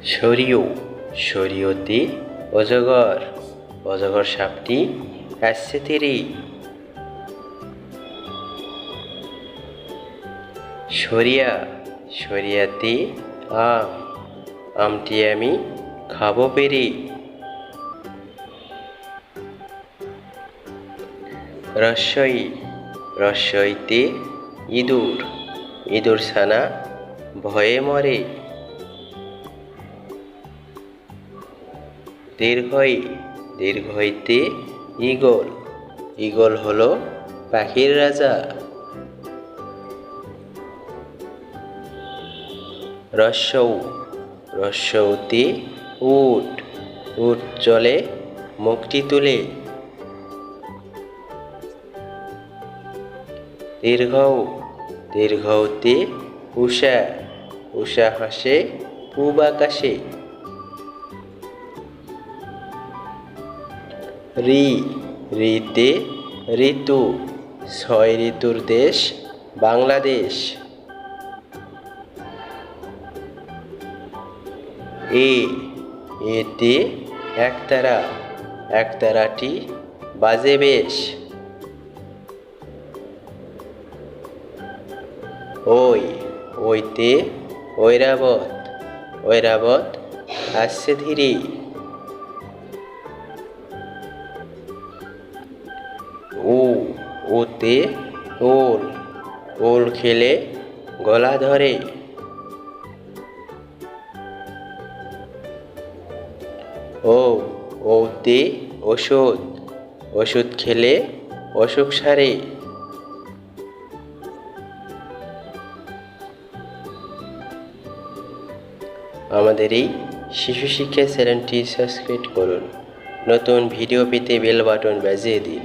সরিও সরিওতে অজগর অজগর সাপটি আসছে তেরে। সরিয়া সরিয়াতে আম আমটি আমি খাবো পেরে। রস্বই রস্বইতে ইঁদুর ইঁদুর ছানা ভয়ে মরে। দীর্ঘই দীর্ঘইতে ঈগল ঈগল হলো পাখির রাজা। রস্যৌ রস্যৌতে উট উট চলে মুখটি তুলে। দীর্ঘৌ দীর্ঘৌতে উষা উষা হাসে পূব আকাশে। রি রিতে ঋতু ছয় ঋতুর দেশ বাংলাদেশ। এতে একতারা একতারাটি বাজে বেশ। ওইতে ঐরাবত ঐরাবত আসছে ধীরে। ওতে ওল ওল খেলে গলা ধরে। ওতে ওষুধ ওষুধ খেলে অসুখ সারে। আমাদের এই শিশু শিক্ষা চ্যানেলটি সাবস্ক্রাইব করুন। নতুন ভিডিও পেতে বেল বাটন বাজিয়ে দিন।